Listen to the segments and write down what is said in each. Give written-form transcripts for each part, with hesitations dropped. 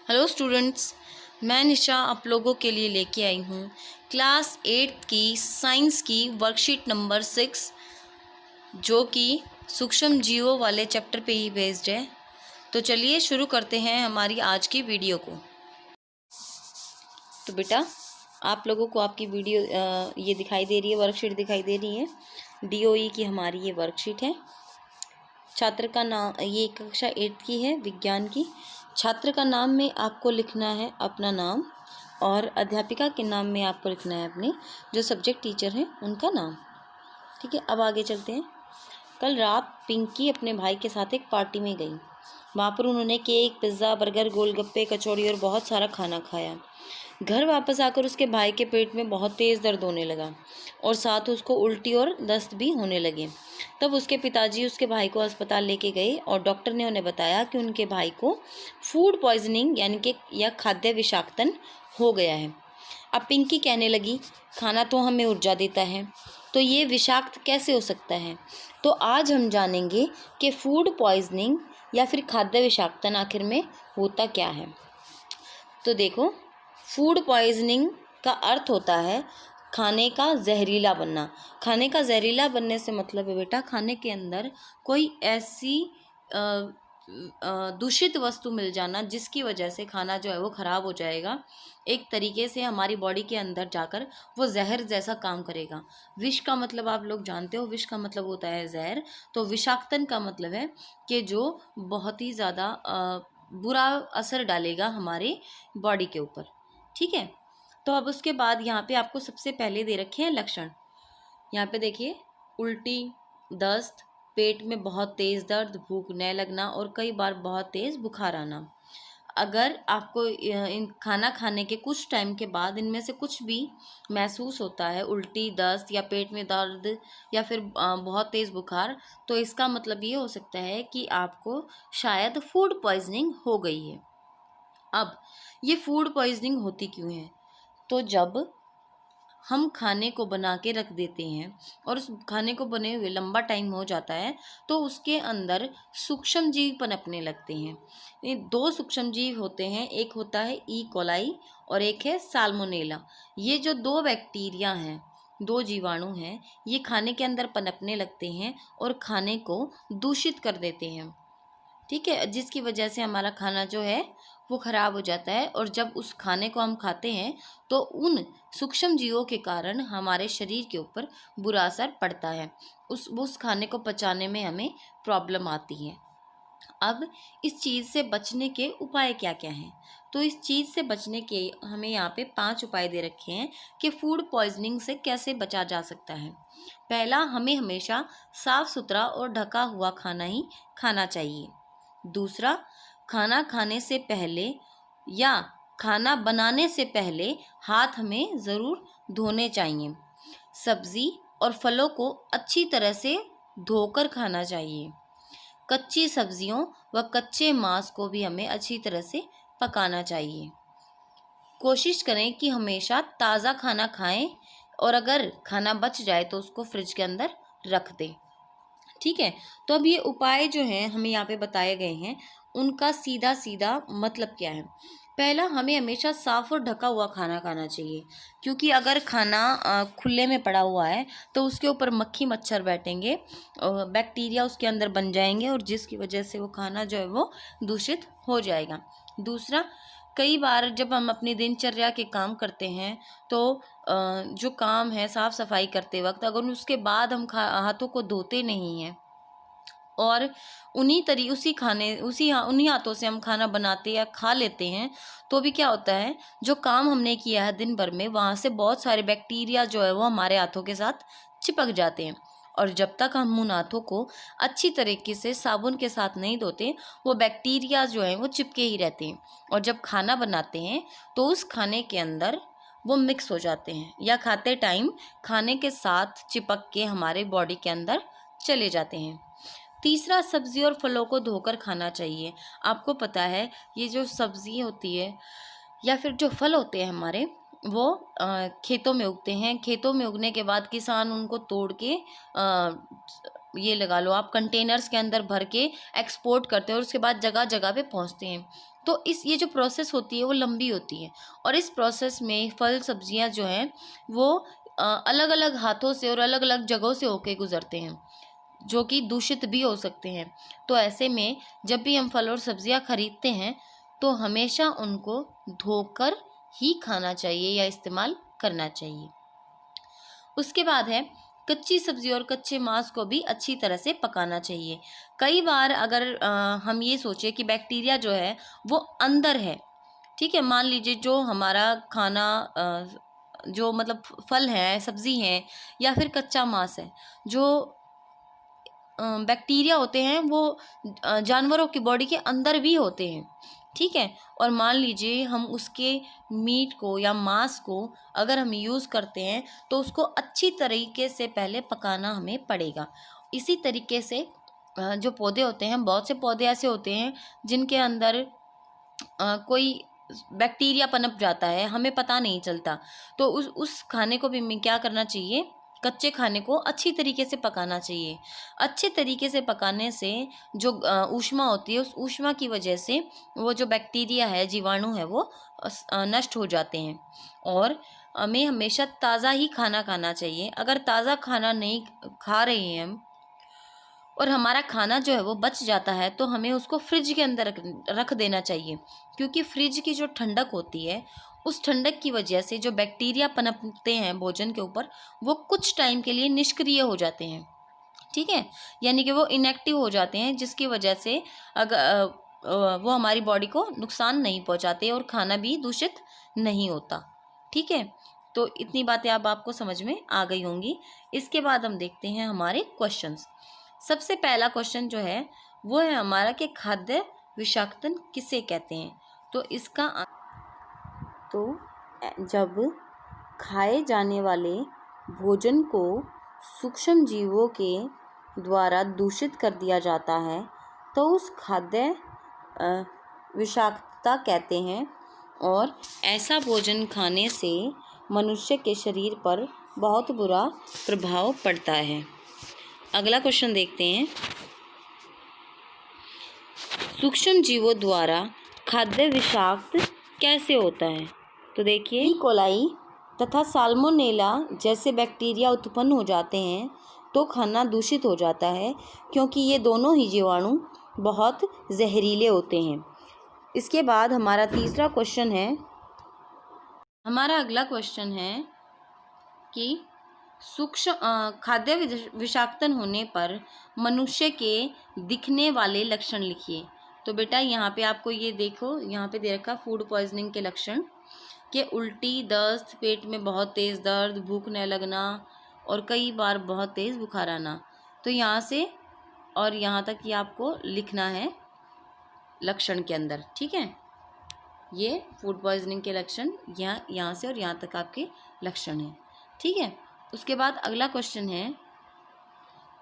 Hello students, मैं निशा आप लोगों के लिए लेके आई हूँ क्लास 8 की साइंस की वर्कशीट नंबर 6, जो कि सूक्ष्म जीवों वाले चैप्टर पे ही बेस्ड है। तो चलिए शुरू करते हैं हमारी आज की वीडियो को। तो बेटा, आप लोगों को आपकी वीडियो ये दिखाई दे रही है, वर्कशीट दिखाई दे रही है। DOE की हमारी ये वर्कशीट है। छात्र का नाम, ये कक्षा 8 की है, विज्ञान की। छात्र का नाम में आपको लिखना है अपना नाम, और अध्यापिका के नाम में आपको लिखना है अपने जो सब्जेक्ट टीचर हैं उनका नाम। ठीक है, अब आगे चलते हैं। कल रात पिंकी अपने भाई के साथ एक पार्टी में गई। वहाँ पर उन्होंने केक, पिज़्ज़ा, बर्गर, गोलगप्पे, कचौड़ी और बहुत सारा खाना खाया। घर वापस आकर उसके भाई के पेट में बहुत तेज़ दर्द होने लगा और साथ उसको उल्टी और दस्त भी होने लगे। तब उसके पिताजी उसके भाई को अस्पताल लेके गए और डॉक्टर ने उन्हें बताया कि उनके भाई को फूड पॉइजनिंग यानी कि या खाद्य विषाक्तन हो गया है। अब पिंकी कहने लगी, खाना तो हमें ऊर्जा देता है, तो ये विषाक्त कैसे हो सकता है? तो आज हम जानेंगे कि फूड पॉइजनिंग या फिर खाद्य विषाक्तन आखिर में होता क्या है। तो देखो, फूड पॉइजनिंग का अर्थ होता है खाने का जहरीला बनना। खाने का जहरीला बनने से मतलब है बेटा, खाने के अंदर कोई ऐसी दूषित वस्तु मिल जाना जिसकी वजह से खाना जो है वो ख़राब हो जाएगा। एक तरीके से हमारी बॉडी के अंदर जाकर वो जहर जैसा काम करेगा। विष का मतलब आप लोग जानते हो, विष का मतलब होता है जहर। तो विषाक्तन का मतलब है कि जो बहुत ही ज़्यादा बुरा असर डालेगा हमारे बॉडी के ऊपर। ठीक है, तो अब उसके बाद यहाँ पे आपको सबसे पहले दे रखे हैं लक्षण। यहाँ पे देखिए, उल्टी, दस्त, पेट में बहुत तेज़ दर्द, भूख न लगना और कई बार बहुत तेज़ बुखार आना। अगर आपको इन खाना खाने के कुछ टाइम के बाद इनमें से कुछ भी महसूस होता है, उल्टी, दस्त या पेट में दर्द या फिर बहुत तेज़ बुखार, तो इसका मतलब ये हो सकता है कि आपको शायद फूड पॉइजनिंग हो गई है। अब ये फूड पॉइजनिंग होती क्यों है? तो जब हम खाने को बना के रख देते हैं और उस खाने को बने हुए लंबा टाइम हो जाता है, तो उसके अंदर सूक्ष्म जीव पनपने लगते हैं। ये दो सूक्ष्म जीव होते हैं, एक होता है ई कोलाई और एक है साल्मोनेला। ये जो दो बैक्टीरिया हैं, दो जीवाणु हैं, ये खाने के अंदर पनपने लगते हैं और खाने को दूषित कर देते हैं। ठीक है, जिसकी वजह से हमारा खाना जो है वो ख़राब हो जाता है, और जब उस खाने को हम खाते हैं तो उन सूक्ष्म जीवों के कारण हमारे शरीर के ऊपर बुरा असर पड़ता है। उस खाने को पचाने में हमें प्रॉब्लम आती है। अब इस चीज़ से बचने के उपाय क्या क्या हैं? तो इस चीज़ से बचने के हमें यहाँ पे 5 उपाय दे रखे हैं कि फूड पॉइजनिंग से कैसे बचा जा सकता है। पहला, हमें हमेशा साफ़ सुथरा और ढका हुआ खाना ही खाना चाहिए। दूसरा, खाना खाने से पहले या खाना बनाने से पहले हाथ हमें ज़रूर धोने चाहिए। सब्ज़ी और फलों को अच्छी तरह से धोकर खाना चाहिए। कच्ची सब्जियों व कच्चे मांस को भी हमें अच्छी तरह से पकाना चाहिए। कोशिश करें कि हमेशा ताज़ा खाना खाएं, और अगर खाना बच जाए तो उसको फ्रिज के अंदर रख दें। ठीक है, तो अब ये उपाय जो हैं हमें यहाँ पे बताए गए हैं, उनका सीधा सीधा मतलब क्या है? पहला, हमें हमेशा साफ़ और ढका हुआ खाना खाना चाहिए, क्योंकि अगर खाना खुले में पड़ा हुआ है तो उसके ऊपर मक्खी मच्छर बैठेंगे, बैक्टीरिया उसके अंदर बन जाएंगे, और जिसकी वजह से वो खाना जो है वो दूषित हो जाएगा। दूसरा, कई बार जब हम अपनी दिनचर्या के काम करते हैं तो जो काम है साफ़ सफाई करते वक्त, अगर उसके बाद हम हाथों को धोते नहीं हैं और उन्हीं हाथों से हम खाना बनाते या खा लेते हैं, तो भी क्या होता है, जो काम हमने किया है दिन भर में, वहाँ से बहुत सारे बैक्टीरिया जो है वो हमारे हाथों के साथ चिपक जाते हैं। और जब तक हम उन हाथों को अच्छी तरीके से साबुन के साथ नहीं धोते, वो बैक्टीरिया जो है वो चिपके ही रहते हैं, और जब खाना बनाते हैं तो उस खाने के अंदर वो मिक्स हो जाते हैं, या खाते टाइम खाने के साथ चिपक के हमारे बॉडी के अंदर चले जाते हैं। तीसरा, सब्ज़ी और फलों को धोकर खाना चाहिए। आपको पता है, ये जो सब्ज़ी होती है या फिर जो फल होते हैं हमारे, वो खेतों में उगते हैं। खेतों में उगने के बाद किसान उनको तोड़ के ये लगा लो आप, कंटेनर्स के अंदर भर के एक्सपोर्ट करते हैं, और उसके बाद जगह जगह पे पहुंचते हैं। तो ये जो प्रोसेस होती है वो लंबी होती है, और इस प्रोसेस में फल सब्जियां जो हैं वो अलग अलग हाथों से और अलग अलग जगहों से होके गुजरते हैं, जो कि दूषित भी हो सकते हैं। तो ऐसे में जब भी हम फल और सब्जियां खरीदते हैं तो हमेशा उनको धोकर ही खाना चाहिए या इस्तेमाल करना चाहिए। उसके बाद है कच्ची सब्जी और कच्चे मांस को भी अच्छी तरह से पकाना चाहिए। कई बार अगर हम ये सोचें कि बैक्टीरिया जो है वो अंदर है, ठीक है, मान लीजिए जो हमारा खाना जो मतलब फल है, सब्जी है या फिर कच्चा मांस है, जो बैक्टीरिया होते हैं वो जानवरों की बॉडी के अंदर भी होते हैं, ठीक है। और मान लीजिए हम उसके मीट को या मांस को अगर हम यूज़ करते हैं तो उसको अच्छी तरीके से पहले पकाना हमें पड़ेगा। इसी तरीके से जो पौधे होते हैं, बहुत से पौधे ऐसे होते हैं जिनके अंदर कोई बैक्टीरिया पनप जाता है, हमें पता नहीं चलता। तो उस खाने को भी हमें क्या करना चाहिए, कच्चे खाने को अच्छी तरीके से पकाना चाहिए। अच्छे तरीके से पकाने से जो ऊष्मा होती है, उस ऊष्मा की वजह से वो जो बैक्टीरिया है, जीवाणु है, वो नष्ट हो जाते हैं। और हमें हमेशा ताज़ा ही खाना खाना चाहिए। अगर ताज़ा खाना नहीं खा रहे हैं हम और हमारा खाना जो है वो बच जाता है तो हमें उसको फ्रिज के अंदर रख देना चाहिए, क्योंकि फ्रिज की जो ठंडक होती है उस ठंडक की वजह से जो बैक्टीरिया पनपते हैं भोजन के ऊपर वो कुछ टाइम के लिए निष्क्रिय हो जाते हैं, ठीक है, यानी कि वो इनएक्टिव हो जाते हैं, जिसकी वजह से अगर वो हमारी बॉडी को नुकसान नहीं पहुंचाते और खाना भी दूषित नहीं होता, ठीक है। तो इतनी बातें अब आपको समझ में आ गई होंगी। इसके बाद हम देखते हैं हमारे क्वेश्चंस। सबसे पहला क्वेश्चन जो है वो है हमारा कि खाद्य विषाक्तन किसे कहते हैं। तो इसका तो जब खाए जाने वाले भोजन को सूक्ष्म जीवों के द्वारा दूषित कर दिया जाता है तो उस खाद्य विषाक्तता कहते हैं, और ऐसा भोजन खाने से मनुष्य के शरीर पर बहुत बुरा प्रभाव पड़ता है। अगला क्वेश्चन देखते हैं, सूक्ष्म जीवों द्वारा खाद्य विषाक्त कैसे होता है। तो देखिए, ई कोलाई तथा साल्मोनेला जैसे बैक्टीरिया उत्पन्न हो जाते हैं तो खाना दूषित हो जाता है, क्योंकि ये दोनों ही जीवाणु बहुत जहरीले होते हैं। इसके बाद हमारा तीसरा क्वेश्चन है, हमारा अगला क्वेश्चन है कि सूक्ष्म खाद्य विषाक्तन होने पर मनुष्य के दिखने वाले लक्षण लिखिए। तो बेटा यहाँ पे आपको ये देखो, यहाँ पे दे रखा फूड पॉइजनिंग के लक्षण के उल्टी, दस्त, पेट में बहुत तेज़ दर्द, भूख न लगना और कई बार बहुत तेज़ बुखार आना। तो यहाँ से और यहाँ तक ये आपको लिखना है लक्षण के अंदर, ठीक है। ये फूड पॉइजनिंग के लक्षण यहाँ से और यहाँ तक आपके लक्षण हैं, ठीक है। उसके बाद अगला क्वेश्चन है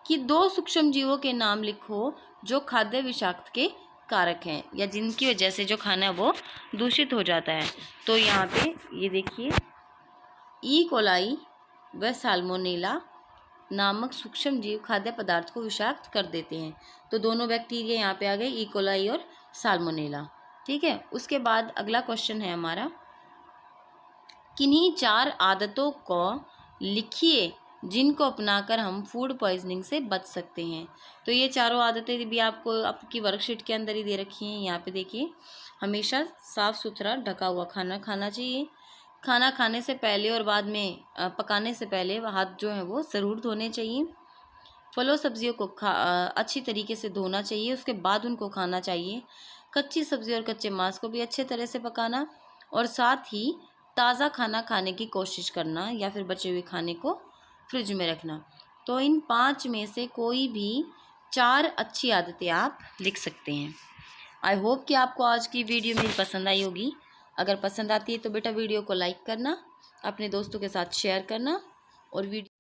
कि 2 सूक्ष्म जीवों के नाम लिखो जो खाद्य विषाक्त के कारक हैं या जिनकी वजह से जो खाना है वो दूषित हो जाता है। तो यहाँ पे ये देखिए, ई कोलाई व साल्मोनेला नामक सूक्ष्म जीव खाद्य पदार्थ को विषाक्त कर देते हैं। तो दोनों बैक्टीरिया यहाँ पे आ गए, ई कोलाई और साल्मोनेला, ठीक है। उसके बाद अगला क्वेश्चन है हमारा, किन्हीं 4 आदतों को लिखिए जिनको अपनाकर हम फूड पॉइजनिंग से बच सकते हैं। तो ये चारों आदतें भी आपको आपकी वर्कशीट के अंदर ही दे रखी हैं। यहाँ पे देखिए, हमेशा साफ़ सुथरा ढका हुआ खाना खाना चाहिए। खाना खाने से पहले और बाद में पकाने से पहले हाथ जो है वो ज़रूर धोने चाहिए। फलों सब्जियों को अच्छी तरीके से धोना चाहिए, उसके बाद उनको खाना चाहिए। कच्ची सब्जी और कच्चे मांस को भी अच्छे तरह से पकाना, और साथ ही ताज़ा खाना खाने की कोशिश करना या फिर बचे हुए खाने को फ्रिज में रखना। तो इन 5 में से कोई भी 4 अच्छी आदतें आप लिख सकते हैं। आई होप कि आपको आज की वीडियो मेरी पसंद आई होगी। अगर पसंद आती है तो बेटा वीडियो को लाइक करना, अपने दोस्तों के साथ शेयर करना और वीडियो